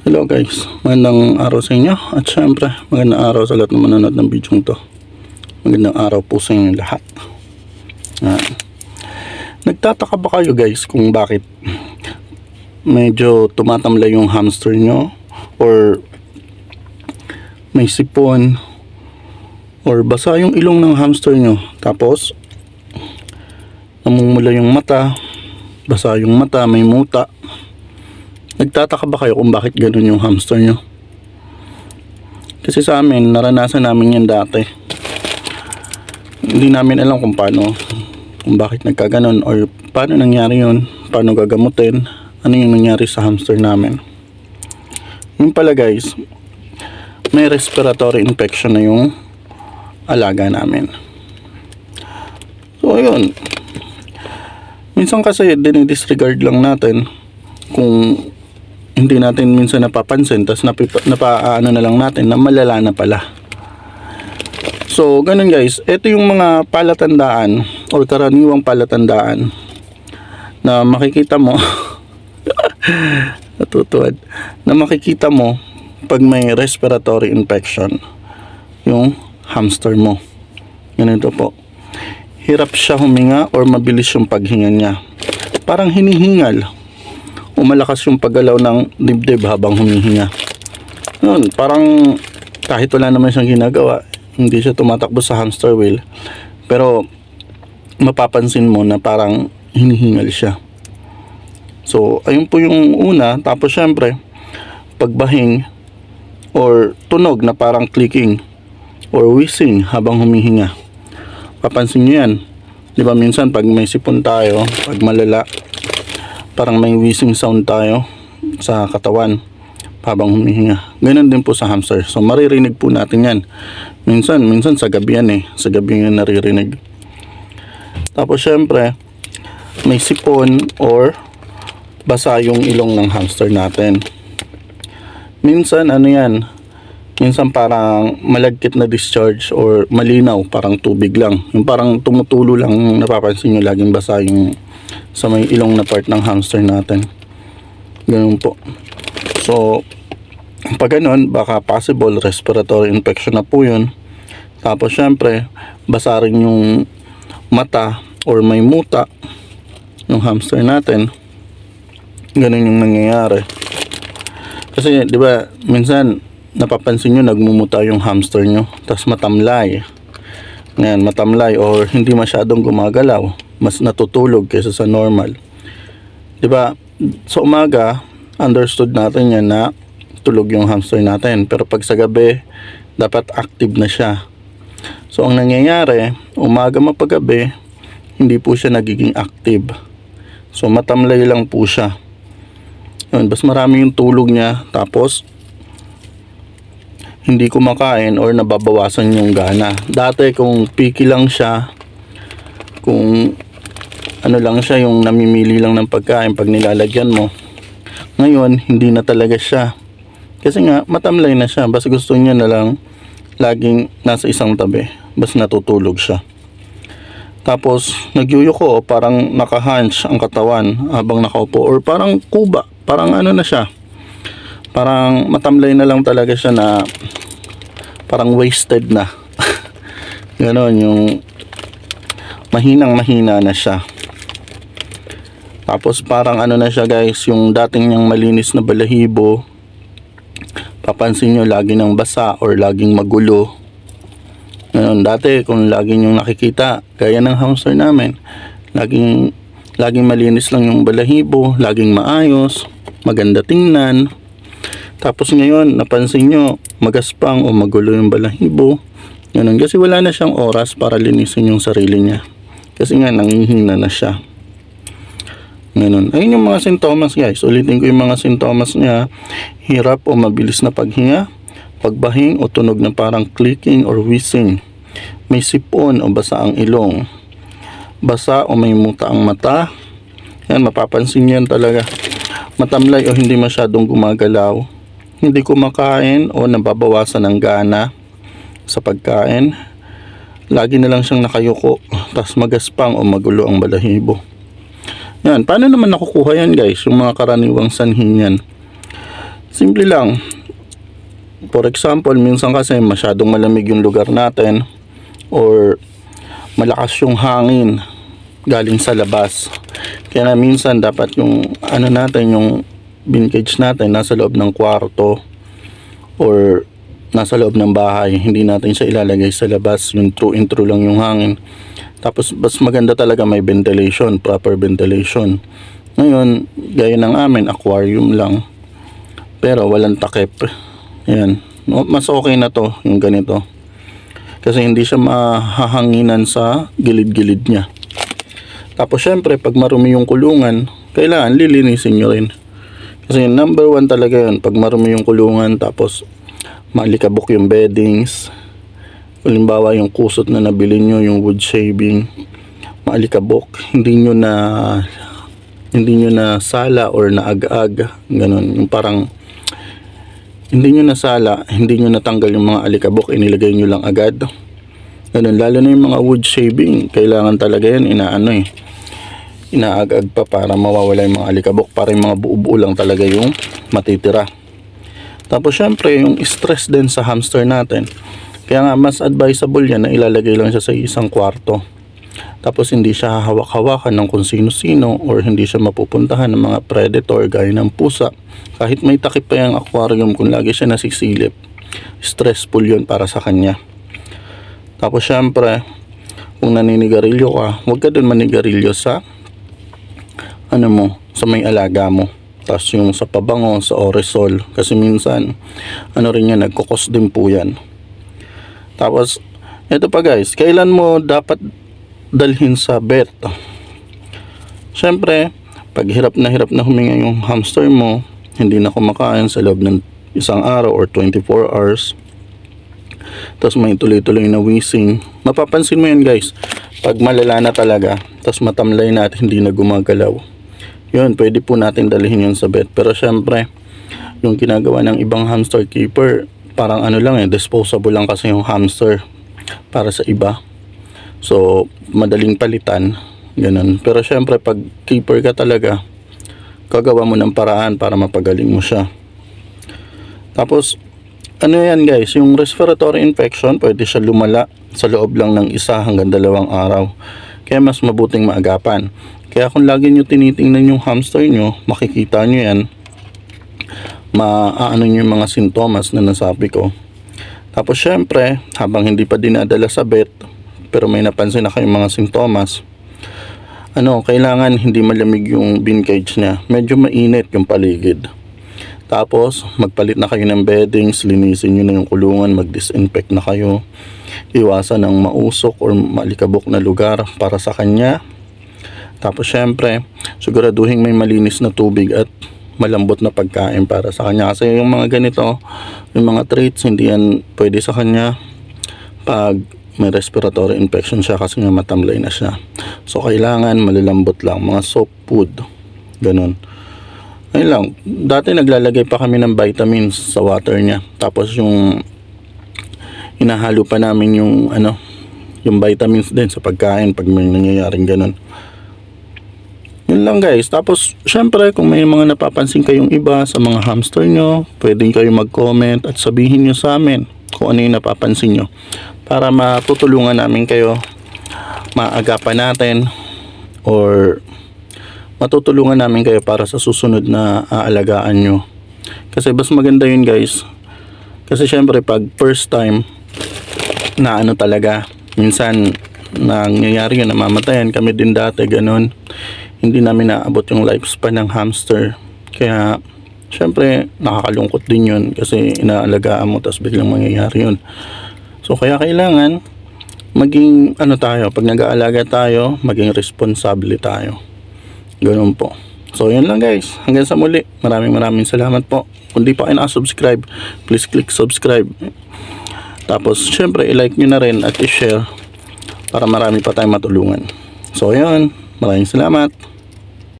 Hello guys, magandang araw sa inyo at syempre magandang araw sa lahat ng manonood ng video to. Magandang araw po sa inyo lahat. Nagtataka ba kayo guys kung bakit medyo tumatamlay yung hamster nyo or may sipon or basa yung ilong ng hamster nyo, tapos namumula yung mata, basa yung mata, may muta? Nagtataka ba kayo kung bakit ganun yung hamster nyo? Kasi sa amin, naranasan namin yan dati. Hindi namin alam kung bakit nagkaganon or paano nangyari yun, paano gagamutin, ano yung nangyari sa hamster namin. Yun pala guys, may respiratory infection na yung alaga namin. So ayun, minsan kasi dinidisregard lang natin kung hindi natin minsan napapansin, tas napaano na lang natin na malala na pala. So ganun guys, ito yung mga palatandaan or karaniwang palatandaan na makikita mo natutuwad, na makikita mo pag may respiratory infection yung hamster mo. Ganito po, hirap siya huminga or mabilis yung paghinga niya, parang hinihingal o malakas yung paggalaw ng dibdib habang humihinga. Yun, parang kahit wala naman siyang ginagawa, hindi siya tumatakbo sa hamster wheel, pero mapapansin mo na parang hinihingal siya. So ayun po yung una. Tapos syempre pagbahing or tunog na parang clicking or wheezing habang humihinga, papansin nyo yan. Diba minsan pag may sipon tayo, pag malala, parang may wheezing sound tayo sa katawan habang humihinga. Ganun din po sa hamster. So maririnig po natin yan. Minsan sa gabi yan sa gabi yan naririnig. Tapos syempre may sipon or basa yung ilong ng hamster natin. Minsan minsan parang malagkit na discharge or malinaw, parang tubig lang. Yung parang tumutulo lang, napapansin nyo laging basa yung sa may ilong na part ng hamster natin. Ganun po. So pag ganun, baka possible respiratory infection na po yun. Tapos syempre basa rin yung mata or may muta yung hamster natin. Ganun yung nangyayari. Kasi di ba minsan napapansin nyo nagmumuta yung hamster nyo, tapos matamlay. Ngayon, matamlay or hindi masyadong gumagalaw, mas natutulog kaysa sa normal. Diba? Sa umaga, understood natin yan na tulog yung hamster natin. Pero pag sa gabi, dapat active na siya. So, ang nangyayari, umaga mapagabi, hindi po siya nagiging active. So, matamlay lang po siya. Yun, bas marami yung tulog niya, tapos hindi kumakain or nababawasan yung gana. Dati kung picky lang siya, kung ano lang siya, yung namimili lang ng pagkain pag nilalagyan mo. Ngayon, hindi na talaga siya. Kasi nga, matamlay na siya. Basta gusto niya na lang laging nasa isang tabi. Basta natutulog siya. Tapos, nagyuyuko o parang nakahunch ang katawan habang nakaupo. Or parang kuba. Parang ano na siya. Parang matamlay na lang talaga siya, na parang wasted na. Ganon, yung mahina na siya. Tapos parang ano na siya guys, yung dating niyang malinis na balahibo, papansin nyo lagi ng basa or laging magulo. Ganon, dati kung lagi nyong nakikita, gaya ng hamster namin, laging malinis lang yung balahibo, laging maayos, maganda tingnan. Tapos ngayon, napansin nyo, magaspang o magulo yung balahibo. Ganun, kasi wala na siyang oras para linisin yung sarili niya. Kasi nga, nangihina na siya. Ganun. Ayun yung mga sintomas guys. Ulitin ko yung mga sintomas niya. Hirap o mabilis na paghinga, pagbahing o tunog na parang clicking or wheezing. May sipon o basa ang ilong. Basa o may muta ang mata. Yan, mapapansin yan talaga. Matamlay o hindi masyadong gumagalaw. Hindi kumakain o nababawasan ng gana sa pagkain. Lagi na lang siyang nakayuko, tapos magaspang o magulo ang balahibo. Yan, paano naman nakukuha yan guys, yung mga karaniwang sanhi niyan? Simple lang. For example, minsan kasi masyadong malamig yung lugar natin or malakas yung hangin galing sa labas. Kaya na minsan dapat yung ano natin, yung bin cage natin nasa loob ng kwarto or nasa loob ng bahay. Hindi natin siya ilalagay sa labas. Yung true and true lang yung hangin. Tapos mas maganda talaga may ventilation, proper ventilation. Ngayon, gaya ng amin, aquarium lang. Pero walang takip. Ayan. Mas okay na to yung ganito. Kasi hindi siya mahahanginan sa gilid-gilid niya. Tapos syempre, pag marumi yung kulungan, kailangan lilinisin nyo rin. Kasi number 1 talaga yun. Pag marumi yung kulungan, tapos maalikabok yung beddings. Halimbawa yung kusot na nabili nyo, yung wood shaving, maalikabok. Hindi nyo na sala or naag-ag. Ganun. Yung parang hindi nyo nasala, hindi nyo natanggal yung mga alikabok, inilagay nyo lang agad. Ganun, lalo na yung mga wood shaving, kailangan talaga yan, inaag-ag pa para mawawala yung mga alikabok, para yung mga buo-buo lang talaga yung matitira. Tapos syempre, yung stress din sa hamster natin. Kaya nga, mas advisable yan na ilalagay lang siya sa isang kwarto. Tapos hindi siya hahawak-hawakan ng kung sino-sino or hindi siya mapupuntahan ng mga predator gaya ng pusa. Kahit may takip pa yung aquarium, kung lagi siya nasisilip, stressful yun para sa kanya. Tapos syempre, kung naninigarilyo ka, huwag ka dun manigarilyo sa sa may alaga mo. Tapos yung sa pabango, sa oresol, kasi minsan rin yan, nagkukos din po yan. Tapos ito pa guys, kailan mo dapat dalhin sa vet? Syempre, pag hirap na huminga yung hamster mo, hindi na kumakain sa loob ng isang araw or 24 hours, tapos may tuloy-tuloy na wheezing, mapapansin mo yan guys. Pag malala na talaga, tapos matamlay na at hindi na gumagalaw, yun, pwede po natin dalhin yun sa vet. Pero syempre, yung ginagawa ng ibang hamster keeper, parang disposable lang kasi yung hamster para sa iba. So, madaling palitan, ganun. Pero syempre, pag keeper ka talaga, gagawa mo ng paraan para mapagaling mo siya. Tapos, yan guys, yung respiratory infection, pwede siya lumala sa loob lang ng 1 hanggang 2 araw. Kaya mas mabuting maagapan. Kaya kung lagi nyo tinitingnan yung hamster nyo, makikita nyo yan, nyo yung mga sintomas na nasabi ko. Tapos syempre, habang hindi pa dinadala sa vet, pero may napansin na kayong mga sintomas, kailangan hindi malamig yung bin cage niya. Medyo mainit yung paligid. Tapos, magpalit na kayo ng beddings, linisin nyo na yung kulungan, mag-disinfect na kayo. Iwasan ng mausok or maalikabok na lugar para sa kanya. Tapos syempre, siguraduhin may malinis na tubig at malambot na pagkain para sa kanya. Kasi yung mga ganito, yung mga treats, hindi yan pwede sa kanya pag may respiratory infection siya kasi nga matamlay na siya. So kailangan malalambot lang, mga soft food, ganun. Ayun lang, dati naglalagay pa kami ng vitamins sa water niya. Tapos yung hinahalo pa namin yung yung vitamins din sa pagkain pag may nangyayaring ganun. Yun lang guys. Tapos syempre kung may mga napapansin kayong iba sa mga hamster nyo, pwedeng kayo mag-comment at sabihin nyo sa amin kung ano yung napapansin nyo para matutulungan namin kayo, maagapan natin or matutulungan namin kayo para sa susunod na aalagaan nyo. Kasi mas maganda yun guys. Kasi syempre pag first time na talaga, minsan nangyayari yun, namamatayan kami din dati, ganun. Hindi namin naabot yung lifespan ng hamster. Kaya syempre nakakalungkot din yun kasi inaalagaan mo tapos biglang mangyayari yun. So kaya kailangan maging tayo, pag nag-aalaga tayo, maging responsable tayo. Ganun po. So yun lang guys, hanggang sa muli, maraming salamat po. Kung di pa kayo nakasubscribe, please click subscribe. Tapos syempre i-like nyo na rin at i-share para marami pa tayong matulungan. So yun, maraming salamat.